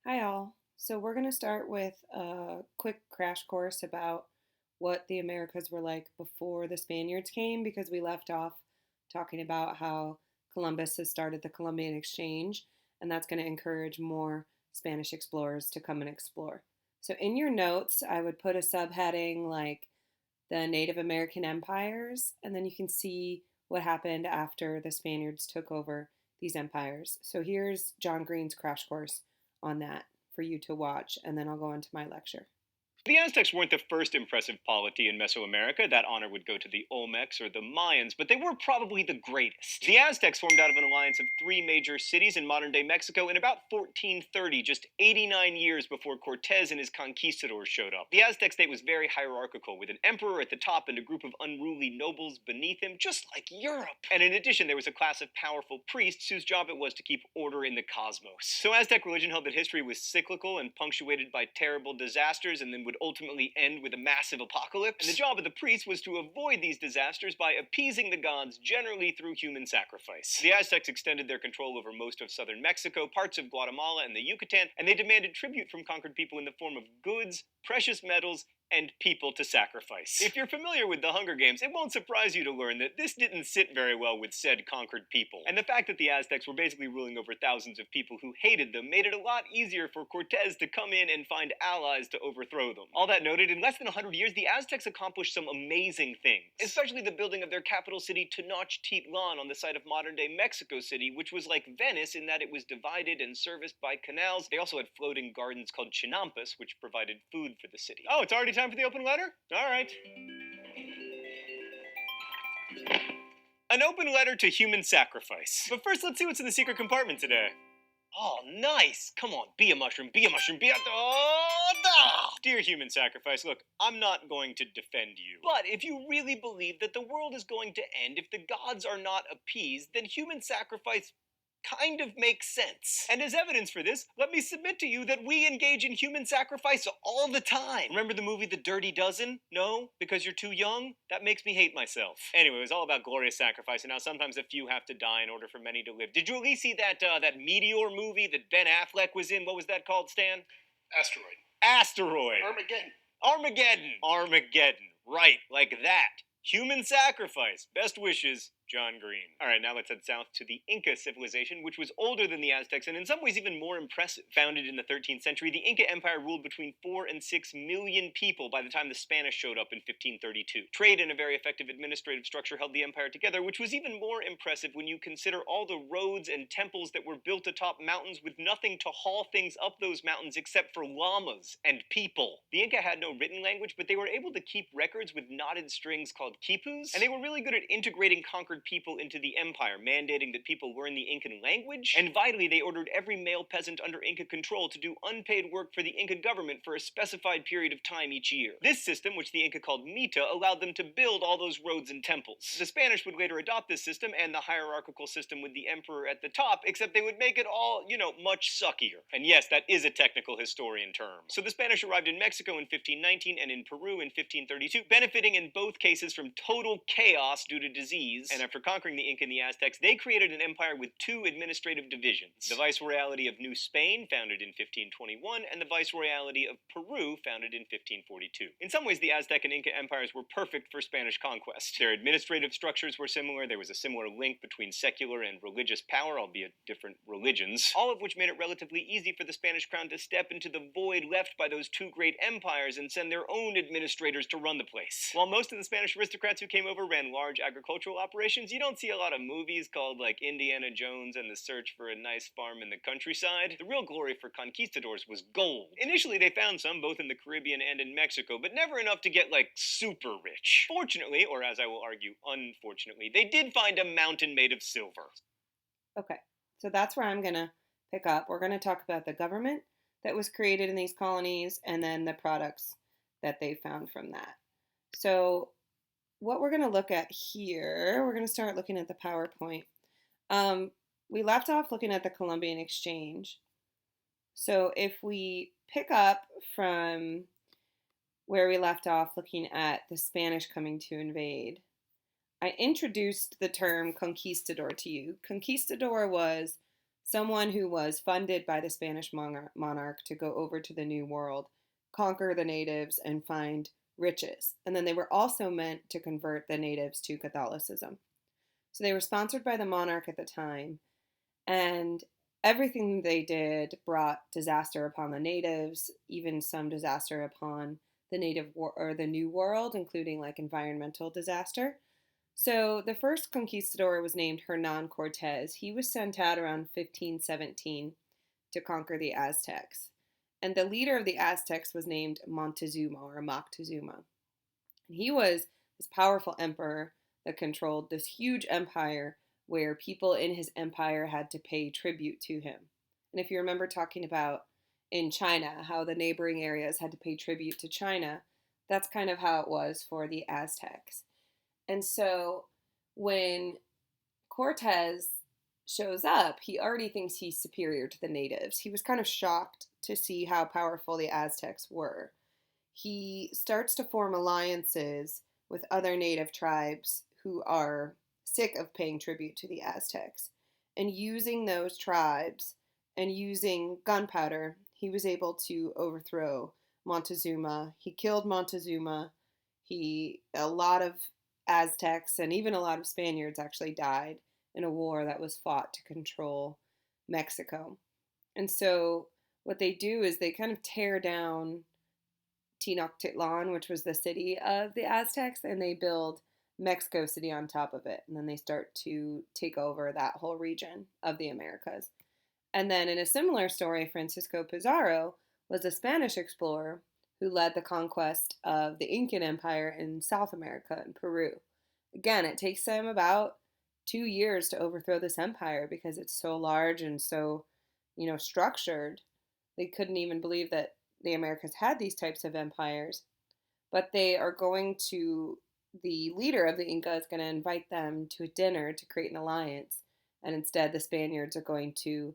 Hi, all. So, we're going to start with a quick crash course about what the Americas were like before the Spaniards came, because we left off talking about how Columbus has started the Columbian Exchange, and that's going to encourage more Spanish explorers to come and explore. So, in your notes, I would put a subheading like the Native American empires, and then you can see what happened after the Spaniards took over these empires. So here's John Green's crash course on that for you to watch, and then I'll go into my lecture. The Aztecs weren't the first impressive polity in Mesoamerica. That honor would go to the Olmecs or the Mayans, but they were probably the greatest. The Aztecs formed out of an alliance of three major cities in modern day Mexico in about 1430, just 89 years before Cortez and his conquistadors showed up. The Aztec state was very hierarchical, with an emperor at the top and a group of unruly nobles beneath him, just like Europe. And in addition, there was a class of powerful priests whose job it was to keep order in the cosmos. So Aztec religion held that history was cyclical and punctuated by terrible disasters and then would ultimately end with a massive apocalypse. And the job of the priests was to avoid these disasters by appeasing the gods, generally through human sacrifice. The Aztecs extended their control over most of southern Mexico, parts of Guatemala, and the Yucatan, and they demanded tribute from conquered people in the form of goods, precious metals, and people to sacrifice. If you're familiar with the Hunger Games, it won't surprise you to learn that this didn't sit very well with said conquered people. And the fact that the Aztecs were basically ruling over thousands of people who hated them made it a lot easier for Cortez to come in and find allies to overthrow them. All that noted, in less than 100 years, the Aztecs accomplished some amazing things, especially the building of their capital city Tenochtitlan on the site of modern-day Mexico City, which was like Venice in that it was divided and serviced by canals. They also had floating gardens called chinampas, which provided food for the city. Oh, it's already time for the open letter? All right. An open letter to human sacrifice. But first, let's see what's in the secret compartment today. Oh, nice! Come on, be a mushroom, be a mushroom, be a. Oh, da! Dear human sacrifice, look, I'm not going to defend you. But if you really believe that the world is going to end if the gods are not appeased, then human sacrifice kind of makes sense. And as evidence for this, let me submit to you that we engage in human sacrifice all the time. Remember the movie The Dirty Dozen? No? Because you're too young? That makes me hate myself. Anyway, it was all about glorious sacrifice, and how sometimes a few have to die in order for many to live. Did you at least see that Meteor movie that Ben Affleck was in? What was that called, Stan? Asteroid. Asteroid. Armageddon. Armageddon. Right, like that. Human sacrifice. Best wishes, John Green. All right, now let's head south to the Inca civilization, which was older than the Aztecs and in some ways even more impressive. Founded in the 13th century, the Inca Empire ruled between 4 and 6 million people by the time the Spanish showed up in 1532. Trade and a very effective administrative structure held the empire together, which was even more impressive when you consider all the roads and temples that were built atop mountains with nothing to haul things up those mountains except for llamas and people. The Inca had no written language, but they were able to keep records with knotted strings called quipus, and they were really good at integrating conquered people into the empire, mandating that people learn the Incan language, and vitally, they ordered every male peasant under Inca control to do unpaid work for the Inca government for a specified period of time each year. This system, which the Inca called mita, allowed them to build all those roads and temples. The Spanish would later adopt this system and the hierarchical system with the emperor at the top, except they would make it all, much suckier. And yes, that is a technical historian term. So the Spanish arrived in Mexico in 1519 and in Peru in 1532, benefiting in both cases from total chaos due to disease. And after conquering the Inca and the Aztecs, they created an empire with two administrative divisions: the Viceroyalty of New Spain, founded in 1521, and the Viceroyalty of Peru, founded in 1542. In some ways, the Aztec and Inca empires were perfect for Spanish conquest. Their administrative structures were similar, there was a similar link between secular and religious power, albeit different religions, all of which made it relatively easy for the Spanish crown to step into the void left by those two great empires and send their own administrators to run the place. While most of the Spanish aristocrats who came over ran large agricultural operations, you don't see a lot of movies called like Indiana Jones and the Search for a Nice Farm in the Countryside. The real glory for conquistadors was gold. Initially, they found some both in the Caribbean and in Mexico, but never enough to get like super rich. Fortunately, or as I will argue, unfortunately, they did find a mountain made of silver. Okay, so that's where I'm going to pick up. We're going to talk about the government that was created in these colonies and then the products that they found from that. So, what we're going to look at here, we're going to start looking at the PowerPoint. We left off looking at the Columbian Exchange. So, if we pick up from where we left off looking at the Spanish coming to invade, I introduced the term conquistador to you. Conquistador was someone who was funded by the Spanish monarch to go over to the New World, conquer the natives, and find riches. And then they were also meant to convert the natives to Catholicism. So they were sponsored by the monarch at the time, and everything they did brought disaster upon the natives, even some disaster upon the or the New World, including like environmental disaster. So the first conquistador was named Hernan Cortez. He was sent out around 1517 to conquer the Aztecs. And the leader of the Aztecs was named Montezuma or Moctezuma. And he was this powerful emperor that controlled this huge empire where people in his empire had to pay tribute to him. And if you remember talking about in China, how the neighboring areas had to pay tribute to China, that's kind of how it was for the Aztecs. And so when Cortez shows up, he already thinks he's superior to the natives. He was kind of shocked to see how powerful the Aztecs were. He starts to form alliances with other native tribes who are sick of paying tribute to the Aztecs. And using those tribes and using gunpowder, he was able to overthrow Montezuma. He killed Montezuma. A lot of Aztecs and even a lot of Spaniards actually died in a war that was fought to control Mexico. And so what they do is they kind of tear down Tenochtitlan, which was the city of the Aztecs, and they build Mexico City on top of it. And then they start to take over that whole region of the Americas. And then in a similar story, Francisco Pizarro was a Spanish explorer who led the conquest of the Incan Empire in South America and Peru. Again, it takes them about 2 years to overthrow this empire because it's so large and so, structured. They couldn't even believe that the Americas had these types of empires. But the leader of the Inca is going to invite them to a dinner to create an alliance. And instead, the Spaniards are going to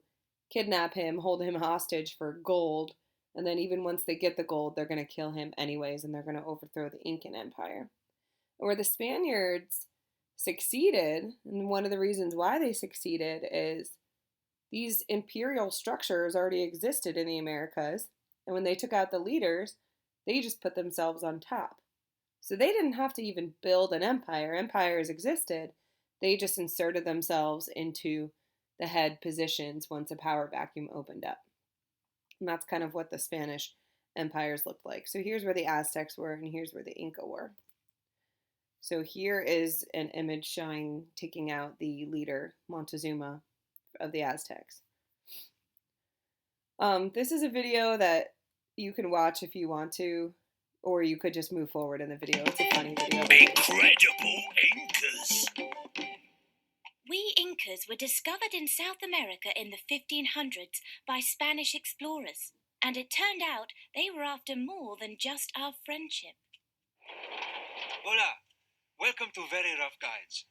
kidnap him, hold him hostage for gold. And then, even once they get the gold, they're going to kill him anyways, and they're going to overthrow the Incan Empire. Where the Spaniards succeeded, and one of the reasons why they succeeded is these imperial structures already existed in the Americas, and when they took out the leaders, they just put themselves on top. So they didn't have to even build an empire. Empires existed. They just inserted themselves into the head positions once a power vacuum opened up. And that's kind of what the Spanish empires looked like. So here's where the Aztecs were, and here's where the Inca were. So here is an image taking out the leader, Montezuma, of the Aztecs. This is a video that you can watch if you want to, or you could just move forward in the video. It's a funny video. Incredible Incas! We Incas were discovered in South America in the 1500s by Spanish explorers, and it turned out they were after more than just our friendship. Hola! Welcome to Very Rough Guides.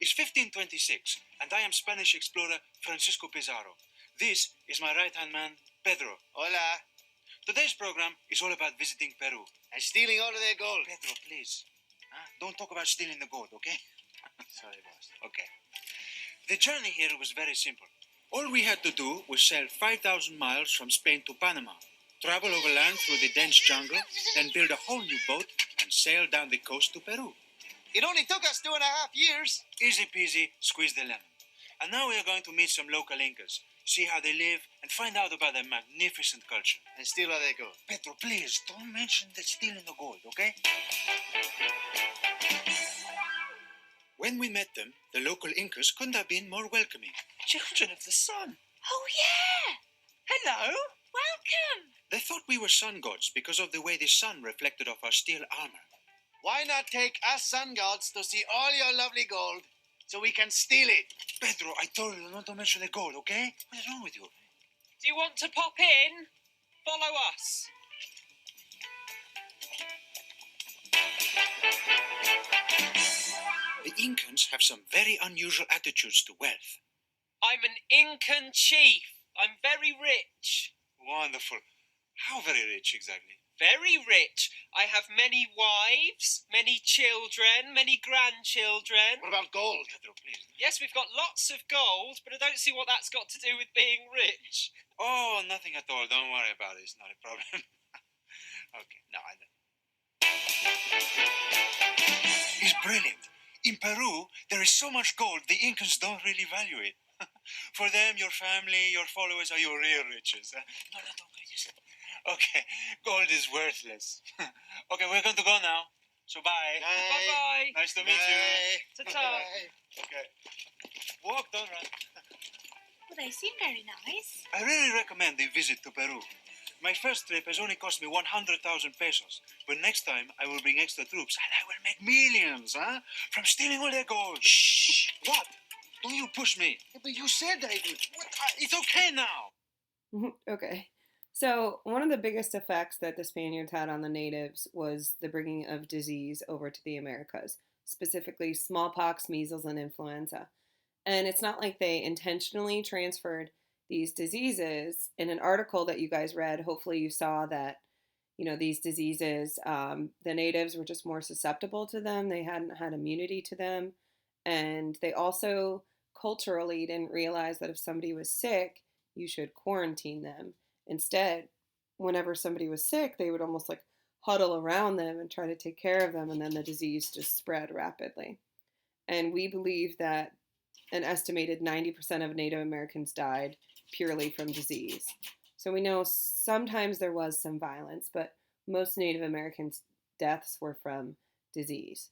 It's 1526, and I am Spanish explorer Francisco Pizarro. This is my right-hand man, Pedro. Hola. Today's program is all about visiting Peru. And stealing all of their gold. Pedro, please. Don't talk about stealing the gold, okay? Sorry, boss. Okay. The journey here was very simple. All we had to do was sail 5,000 miles from Spain to Panama, travel overland through the dense jungle, then build a whole new boat and sail down the coast to Peru. It only took us 2.5 years. Easy peasy, squeeze the lemon. And now we are going to meet some local Incas, see how they live, and find out about their magnificent culture. And steal all their gold. Pedro, please, don't mention the stealing the gold, okay? When we met them, the local Incas couldn't have been more welcoming. Children of the sun. Oh, yeah! Hello. Welcome! They thought we were sun gods because of the way the sun reflected off our steel armor. Why not take us sun gods to see all your lovely gold so we can steal it? Pedro, I told you not to mention the gold, okay? What is wrong with you? Do you want to pop in? Follow us. The Incans have some very unusual attitudes to wealth. I'm an Incan chief. I'm very rich. Wonderful. How very rich, exactly? Very rich. I have many wives, many children, many grandchildren. What about gold? Pedro, please. Yes, we've got lots of gold, but I don't see what that's got to do with being rich. Oh, nothing at all. Don't worry about it. It's not a problem. Okay, now I know. It's brilliant. In Peru, there is so much gold, the Incans don't really value it. For them, your family, your followers are your real riches. No, no, don't get used. Okay, gold is worthless. Okay, we're going to go now. So bye. Bye-bye. Nice to meet you. Ta-ta. Okay. Walk, don't run. Well, they seem very nice. I really recommend the visit to Peru. My first trip has only cost me 100,000 pesos. But next time, I will bring extra troops and I will make millions, huh? From stealing all their gold. Shh! What? Don't you push me. Yeah, but you said I would. What? It's okay now. Okay. So, one of the biggest effects that the Spaniards had on the natives was the bringing of disease over to the Americas, specifically smallpox, measles, and influenza. And it's not like they intentionally transferred these diseases. In an article that you guys read, hopefully you saw that, these diseases, the natives were just more susceptible to them. They hadn't had immunity to them. And they also culturally didn't realize that if somebody was sick, you should quarantine them. Instead, whenever somebody was sick, they would almost like huddle around them and try to take care of them. And then the disease just spread rapidly. And we believe that an estimated 90% of Native Americans died purely from disease. So we know sometimes there was some violence, but most Native Americans' deaths were from disease.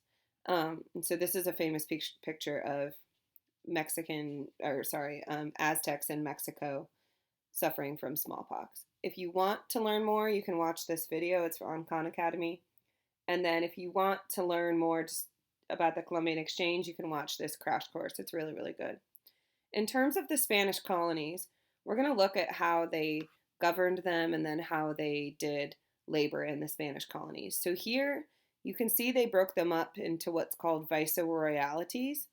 And so this is a famous picture of Aztecs in Mexico suffering from smallpox. If you want to learn more, you can watch this video. It's on Khan Academy. And then if you want to learn more just about the Columbian Exchange, you can watch this crash course. It's really, really good. In terms of the Spanish colonies, we're going to look at how they governed them and then how they did labor in the Spanish colonies. So here you can see they broke them up into what's called viceroyalties.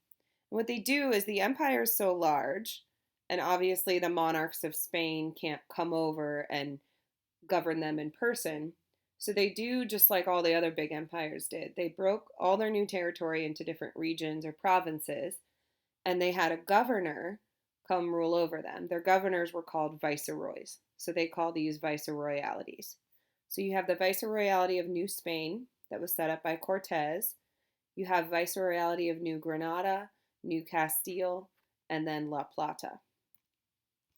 And what they do is the empire is so large, and obviously the monarchs of Spain can't come over and govern them in person. So they do just like all the other big empires did. They broke all their new territory into different regions or provinces, and they had a governor come rule over them. Their governors were called viceroys. So they call these viceroyalities. So you have the viceroyalty of New Spain that was set up by Cortez. You have viceroyalty of New Granada, New Castile, and then La Plata.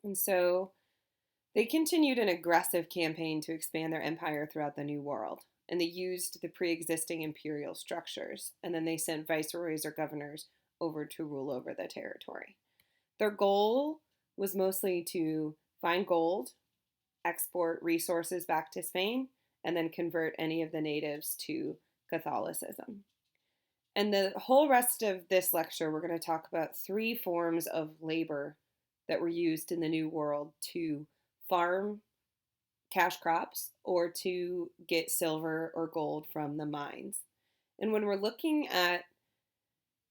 And so they continued an aggressive campaign to expand their empire throughout the New World, and they used the pre-existing imperial structures, and then they sent viceroys or governors over to rule over the territory. Their goal was mostly to find gold, export resources back to Spain, and then convert any of the natives to Catholicism. And the whole rest of this lecture, we're going to talk about 3 forms of labor that were used in the New World to farm cash crops or to get silver or gold from the mines. And when we're looking at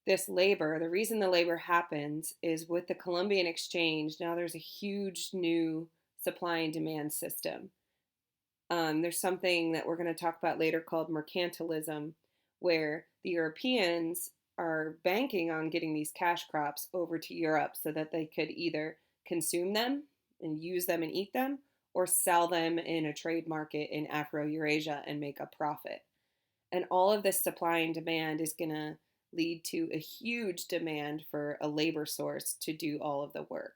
this labor, the reason the labor happens is with the Columbian Exchange, now there's a huge new supply and demand system. There's something that we're going to talk about later called mercantilism, where the Europeans are banking on getting these cash crops over to Europe so that they could either consume them and use them and eat them, or sell them in a trade market in Afro-Eurasia and make a profit. And all of this supply and demand is going to lead to a huge demand for a labor source to do all of the work.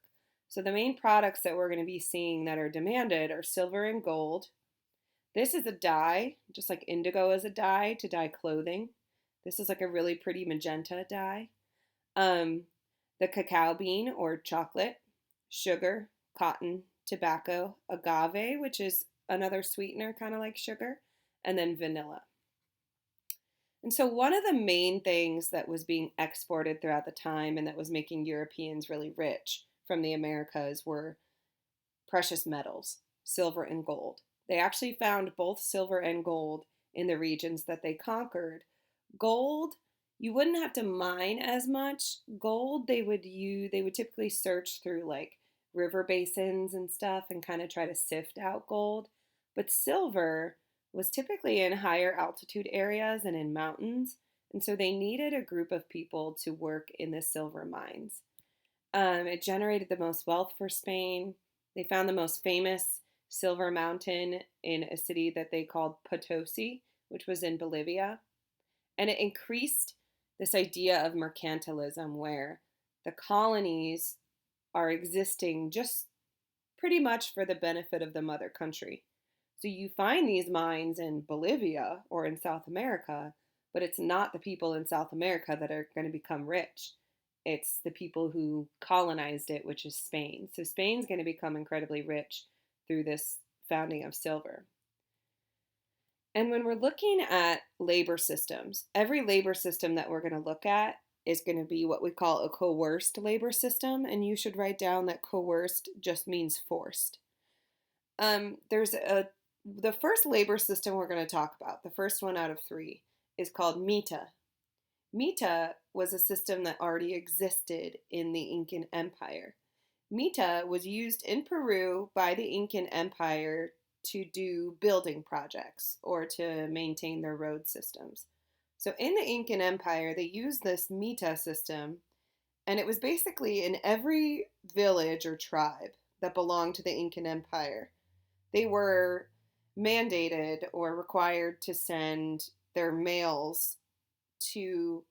So the main products that we're going to be seeing that are demanded are silver and gold. This is a dye, just like indigo is a dye to dye clothing. This is like a really pretty magenta dye. The cacao bean or chocolate, sugar, cotton, tobacco, agave, which is another sweetener kind of like sugar, and then vanilla. And so one of the main things that was being exported throughout the time and that was making Europeans really rich from the Americas were precious metals, silver and gold. They actually found both silver and gold in the regions that they conquered. Gold, you wouldn't have to mine as much. Gold, they would typically search through like river basins and stuff and kind of try to sift out gold. But silver was typically in higher altitude areas and in mountains, and so they needed a group of people to work in the silver mines. It generated the most wealth for Spain. They found the most famous silver mountain in a city that they called Potosi, which was in Bolivia. And it increased this idea of mercantilism where the colonies are existing just pretty much for the benefit of the mother country. So you find these mines in Bolivia or in South America, but it's not the people in South America that are going to become rich. It's the people who colonized it, which is Spain. So Spain's going to become incredibly rich through this founding of silver. And when we're looking at labor systems, every labor system that we're going to look at is going to be what we call a coerced labor system. And you should write down that coerced just means forced. The first labor system we're going to talk about, the first one out of three, is called Mita. Mita was a system that already existed in the Incan Empire. Mita was used in Peru by the Incan Empire to do building projects or to maintain their road systems. So in the Incan Empire, they used this Mita system, and it was basically in every village or tribe that belonged to the Incan Empire. They were mandated or required to send their males to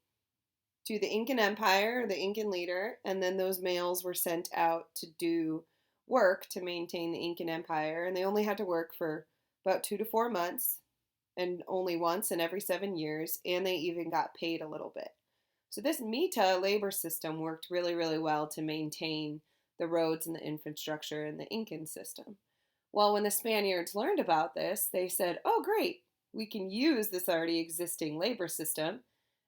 the Incan Empire, the Incan leader, and then those males were sent out to do work to maintain the Incan Empire, and they only had to work for about 2 to 4 months, and only once in every 7 years, and they even got paid a little bit. So this Mita labor system worked really, really well to maintain the roads and the infrastructure in the Incan system. Well, when the Spaniards learned about this, they said, oh, great, we can use this already existing labor system,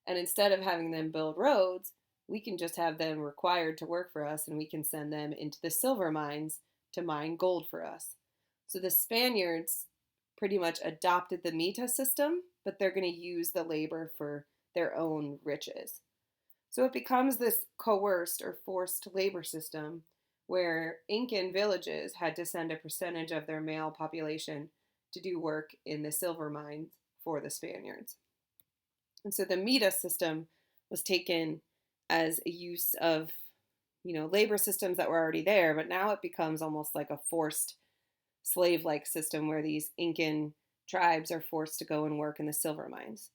and instead of having them build roads, we can just have them required to work for us, and we can send them into the silver mines to mine gold for us. So the Spaniards pretty much adopted the Mita system, but they're going to use the labor for their own riches. So it becomes this coerced or forced labor system where Incan villages had to send a percentage of their male population to do work in the silver mines for the Spaniards. And so the Mita system was taken as a use of, labor systems that were already there, but now it becomes almost like a forced slave-like system where these Incan tribes are forced to go and work in the silver mines.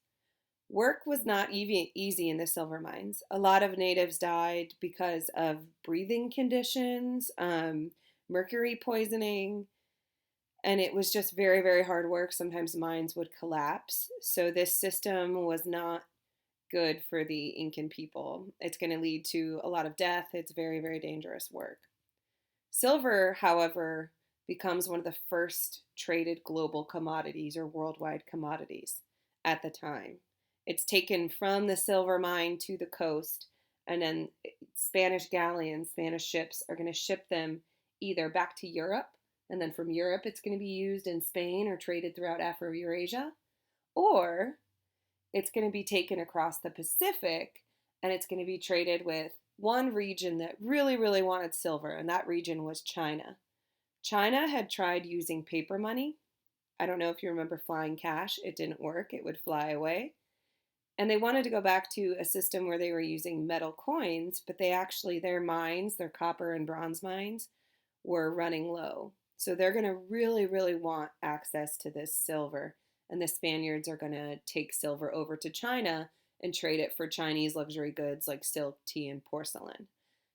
Work was not easy in the silver mines. A lot of natives died because of breathing conditions, mercury poisoning, and it was just very, very hard work. Sometimes mines would collapse. So this system was not good for the Incan people. It's going to lead to a lot of death. It's very, very dangerous work. Silver, however, becomes one of the first traded global commodities or worldwide commodities at the time. It's taken from the silver mine to the coast, and then Spanish galleons, Spanish ships, are going to ship them either back to Europe, and then from Europe it's going to be used in Spain or traded throughout Afro-Eurasia, or it's going to be taken across the Pacific, and it's going to be traded with one region that really, really wanted silver, and that region was China. China had tried using paper money. I don't know if you remember flying cash. It didn't work. It would fly away. And they wanted to go back to a system where they were using metal coins, but their mines, their copper and bronze mines, were running low. So they're going to really, really want access to this silver. And the Spaniards are going to take silver over to China and trade it for Chinese luxury goods like silk, tea, and porcelain.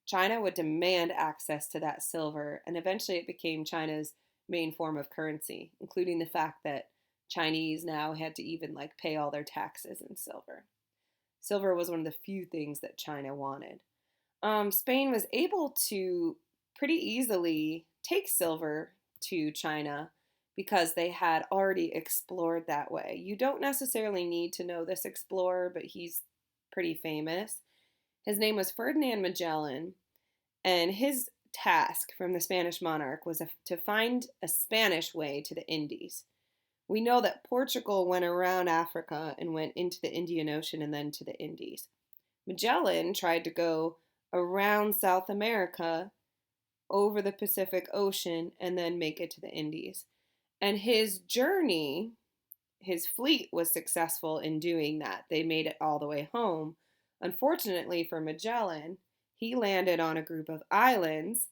China would demand access to that silver, and eventually it became China's main form of currency, including the fact that Chinese now had to even pay all their taxes in silver. Silver was one of the few things that China wanted. Spain was able to pretty easily take silver to China because they had already explored that way. You don't necessarily need to know this explorer, but he's pretty famous. His name was Ferdinand Magellan, and his task from the Spanish monarch was to find a Spanish way to the Indies. We know that Portugal went around Africa and went into the Indian Ocean and then to the Indies. Magellan tried to go around South America, over the Pacific Ocean, and then make it to the Indies. And his journey his fleet was successful in doing that. They made it all the way home. Unfortunately for Magellan, he landed on a group of islands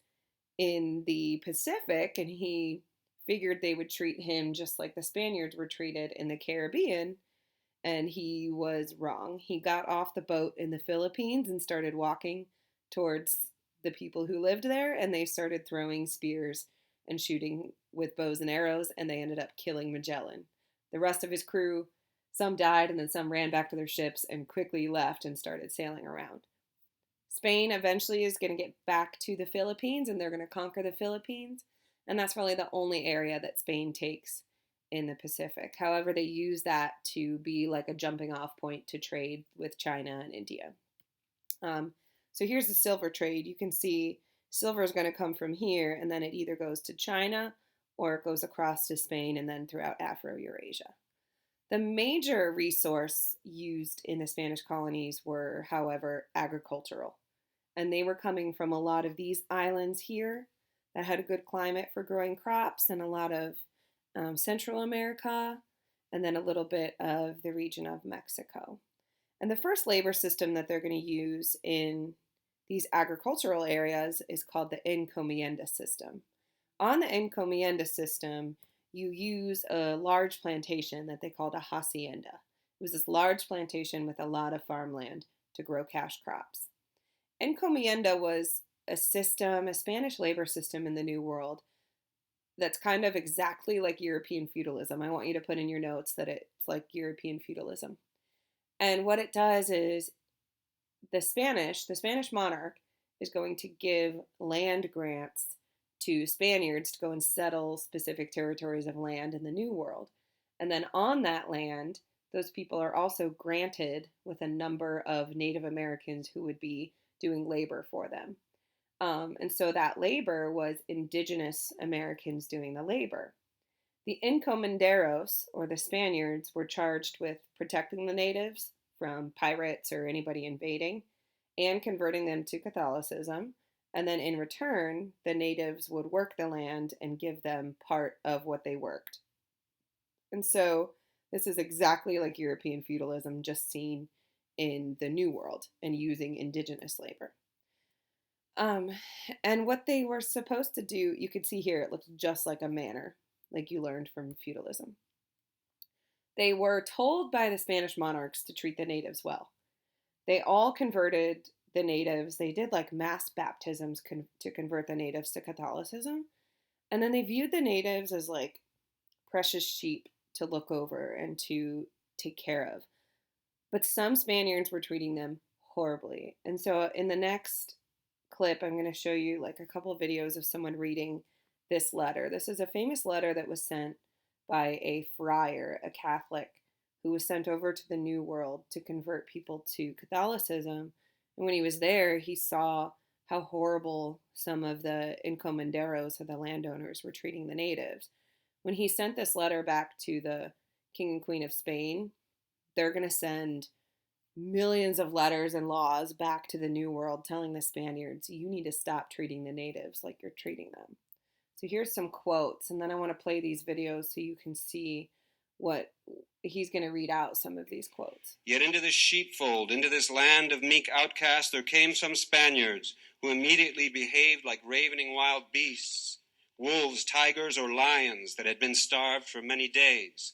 in the Pacific, and he figured they would treat him just like the Spaniards were treated in the Caribbean, and he was wrong. He got off the boat in the Philippines and started walking towards the people who lived there, and they started throwing spears and shooting with bows and arrows, and they ended up killing Magellan. The rest of his crew, some died, and then some ran back to their ships and quickly left and started sailing around. Spain eventually is going to get back to the Philippines and they're going to conquer the Philippines. And that's really the only area that Spain takes in the Pacific. However, they use that to be like a jumping off point to trade with China and India. Um, so here's the silver trade. You can see silver is going to come from here and then it either goes to China or it goes across to Spain and then throughout Afro-Eurasia. The major resource used in the Spanish colonies were, however, agricultural. And they were coming from a lot of these islands here that had a good climate for growing crops, and a lot of Central America, and then a little bit of the region of Mexico. And the first labor system that they're going to use in these agricultural areas is called the encomienda system. On the encomienda system, you use a large plantation that they called a hacienda. It was this large plantation with a lot of farmland to grow cash crops. Encomienda was a system, a Spanish labor system in the New World that's kind of exactly like European feudalism. I want you to put in your notes that it's like European feudalism. And what it does is the Spanish monarch is going to give land grants to Spaniards to go and settle specific territories of land in the New World. And then on that land, those people are also granted with a number of Native Americans who would be doing labor for them. And so that labor was indigenous Americans doing the labor. The encomenderos, or the Spaniards, were charged with protecting the natives from pirates or anybody invading and converting them to Catholicism. And then in return, the natives would work the land and give them part of what they worked. And so this is exactly like European feudalism, just seen in the New World and using indigenous labor. And what they were supposed to do, you could see here, it looks just like a manor, like you learned from feudalism. They were told by the Spanish monarchs to treat the natives well. They all converted the natives. They did like mass baptisms to convert the natives to Catholicism. And then they viewed the natives as like precious sheep to look over and to take care of. But some Spaniards were treating them horribly. And so in the next clip, I'm going to show you like a couple of videos of someone reading this letter. This is a famous letter that was sent by a friar, a Catholic, who was sent over to the New World to convert people to Catholicism. And when he was there, he saw how horrible some of the encomenderos, or the landowners, were treating the natives. When he sent this letter back to the King and Queen of Spain, they're going to send millions of letters and laws back to the New World telling the Spaniards, you need to stop treating the natives like you're treating them. So here's some quotes, and then I want to play these videos so you can see what he's going to read out some of these quotes. Yet into this sheepfold, into this land of meek outcasts, there came some Spaniards who immediately behaved like ravening wild beasts, wolves, tigers, or lions that had been starved for many days,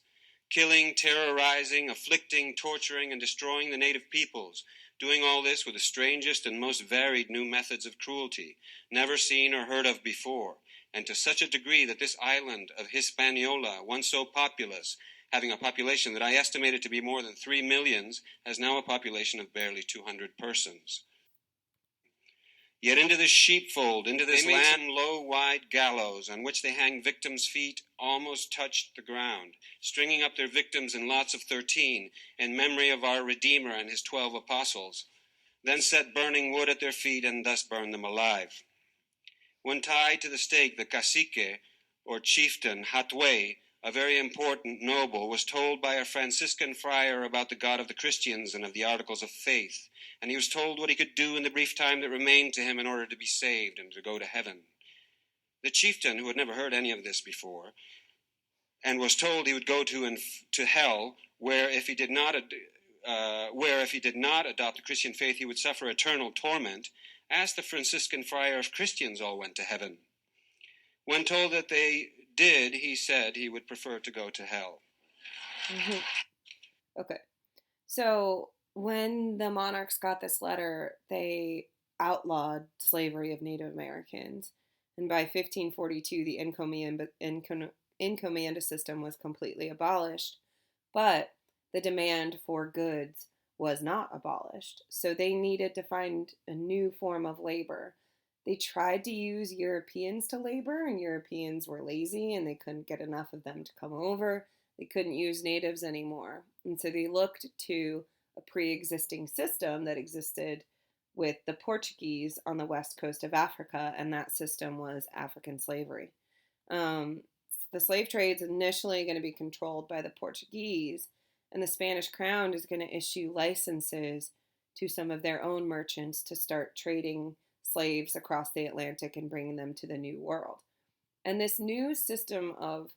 killing, terrorizing, afflicting, torturing, and destroying the native peoples, doing all this with the strangest and most varied new methods of cruelty, never seen or heard of before, and to such a degree that this island of Hispaniola, once so populous, having a population that I estimated to be more than 3 millions, has now a population of barely 200 persons. Yet into this sheepfold, into this land, low, wide gallows on which they hang victims' feet almost touched the ground, stringing up their victims in lots of 13, in memory of our Redeemer and his 12 apostles, then set burning wood at their feet and thus burn them alive. When tied to the stake, the cacique, or chieftain, Hatway, a very important noble, was told by a Franciscan friar about the God of the Christians and of the Articles of Faith, and he was told what he could do in the brief time that remained to him in order to be saved and to go to heaven. The chieftain, who had never heard any of this before, and was told he would go to hell, where if he did not adopt the Christian faith, he would suffer eternal torment, asked the Franciscan friar if Christians all went to heaven. When told that they did, he said he would prefer to go to hell. Mm-hmm. Okay. So when the monarchs got this letter, they outlawed slavery of Native Americans. And by 1542, the encomienda system was completely abolished. But the demand for goods was not abolished. So they needed to find a new form of labor. They tried to use Europeans to labor, and Europeans were lazy and they couldn't get enough of them to come over. They couldn't use natives anymore. And so they looked to a pre existing system that existed with the Portuguese on the west coast of Africa, and that system was African slavery. Um, the slave trade is initially going to be controlled by the Portuguese, and the Spanish crown is going to issue licenses to some of their own merchants to start trading slaves across the Atlantic and bringing them to the New World. And this new system of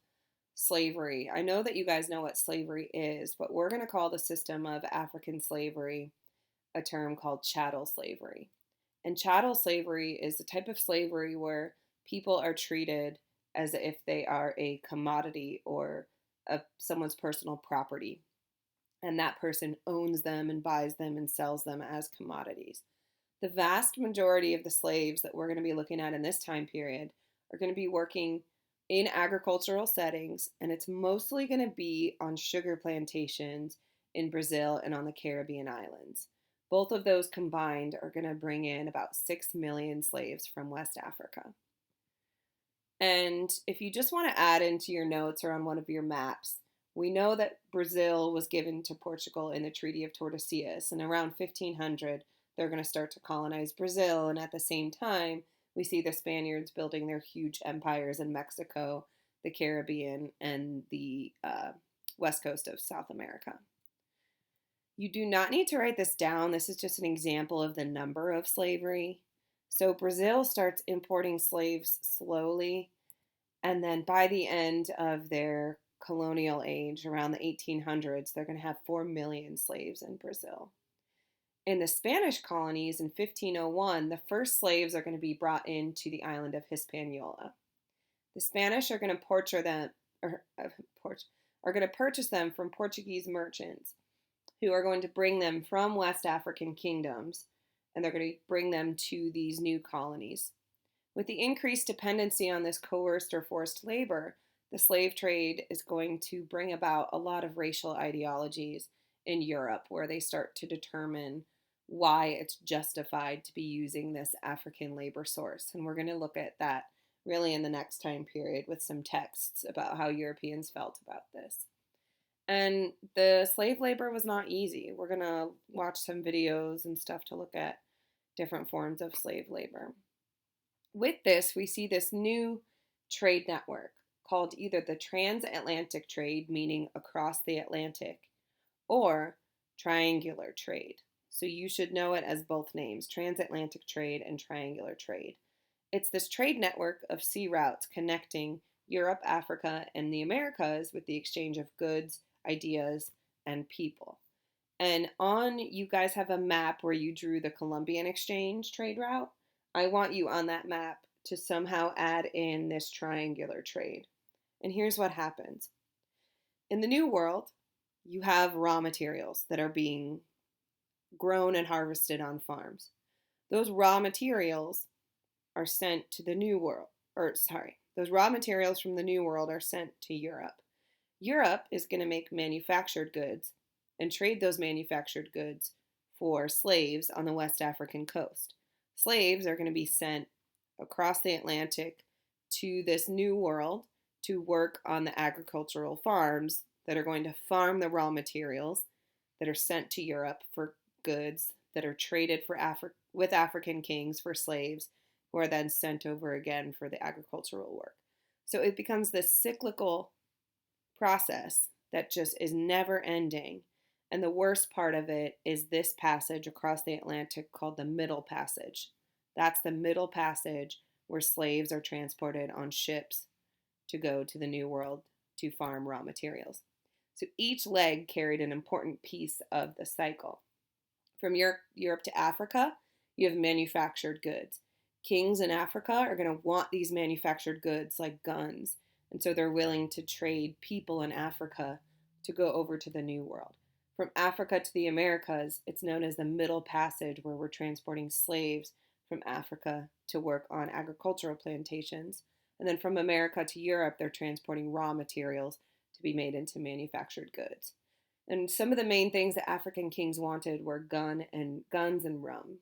slavery, I know that you guys know what slavery is, but we're going to call the system of African slavery a term called chattel slavery. And chattel slavery is the type of slavery where people are treated as if they are a commodity or someone's personal property. And that person owns them and buys them and sells them as commodities. The vast majority of the slaves that we're going to be looking at in this time period are going to be working in agricultural settings, and it's mostly going to be on sugar plantations in Brazil and on the Caribbean islands. Both of those combined are going to bring in about 6 million slaves from West Africa. And if you just want to add into your notes or on one of your maps, we know that Brazil was given to Portugal in the Treaty of Tordesillas, and around 1500 they're going to start to colonize Brazil, and at the same time we see the Spaniards building their huge empires in Mexico, the Caribbean, and the west coast of South America. You do not need to write this down. This is just an example of the number of slavery. So Brazil starts importing slaves slowly, and then by the end of their colonial age, around the 1800s, they're going to have 4 million slaves in Brazil. In the Spanish colonies in 1501, the first slaves are going to be brought into the island of Hispaniola. The Spanish are going to purchase them from Portuguese merchants who are going to bring them from West African kingdoms, and they're going to bring them to these new colonies. With the increased dependency on this coerced or forced labor, the slave trade is going to bring about a lot of racial ideologies in Europe, where they start to determine why it's justified to be using this African labor source. And we're going to look at that really in the next time period with some texts about how Europeans felt about this. And the slave labor was not easy. We're going to watch some videos and stuff to look at different forms of slave labor. With this, we see this new trade network called either the transatlantic trade, meaning across the Atlantic, or triangular trade. So you should know it as both names, transatlantic trade and triangular trade. It's this trade network of sea routes connecting Europe, Africa, and the Americas with the exchange of goods, ideas, and people. And you guys have a map where you drew the Columbian exchange trade route. I want you on that map to somehow add in this triangular trade. And here's what happens. In the New World, you have raw materials that are being grown and harvested on farms. Those raw materials are sent to the New World, those raw materials from the New World are sent to Europe. Europe is going to make manufactured goods and trade those manufactured goods for slaves on the West African coast. Slaves are going to be sent across the Atlantic to this New World to work on the agricultural farms that are going to farm the raw materials that are sent to Europe for goods that are traded with African kings for slaves who are then sent over again for the agricultural work. So it becomes this cyclical process that just is never ending. And the worst part of it is this passage across the Atlantic called the Middle Passage. That's the Middle Passage where slaves are transported on ships to go to the New World to farm raw materials. So each leg carried an important piece of the cycle. From Europe to Africa, you have manufactured goods. Kings in Africa are going to want these manufactured goods like guns, and so they're willing to trade people in Africa to go over to the New World. From Africa to the Americas, it's known as the Middle Passage, where we're transporting slaves from Africa to work on agricultural plantations. And then from America to Europe, they're transporting raw materials to be made into manufactured goods. And some of the main things that African kings wanted were guns and rum.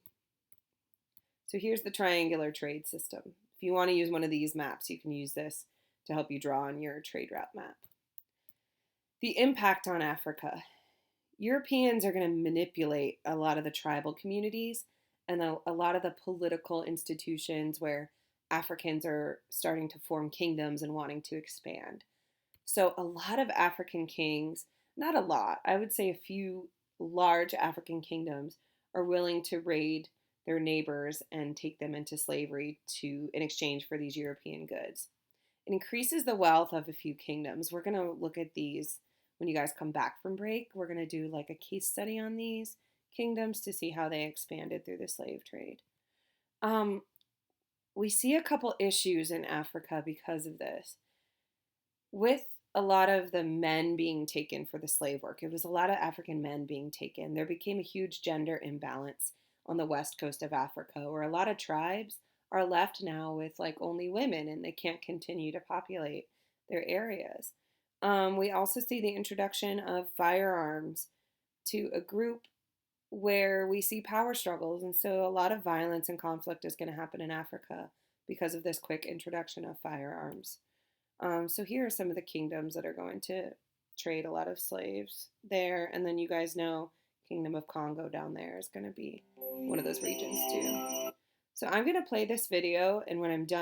So here's the triangular trade system. If you want to use one of these maps, you can use this to help you draw on your trade route map. The impact on Africa. Europeans are going to manipulate a lot of the tribal communities and a lot of the political institutions where Africans are starting to form kingdoms and wanting to expand. So a lot of African kings, not a lot, I would say a few large African kingdoms are willing to raid their neighbors and take them into slavery in exchange for these European goods. It increases the wealth of a few kingdoms. We're going to look at these when you guys come back from break. We're going to do like a case study on these kingdoms to see how they expanded through the slave trade. We see a couple issues in Africa because of this. With a lot of the men being taken for the slave work, it was a lot of African men being taken. There became a huge gender imbalance on the west coast of Africa, where a lot of tribes are left now with like only women and they can't continue to populate their areas. We also see the introduction of firearms to a group where we see power struggles. And so a lot of violence and conflict is going to happen in Africa because of this quick introduction of firearms. So here are some of the kingdoms that are going to trade a lot of slaves there. And then you guys know Kingdom of Congo down there is going to be one of those regions too. So I'm going to play this video, and when I'm done,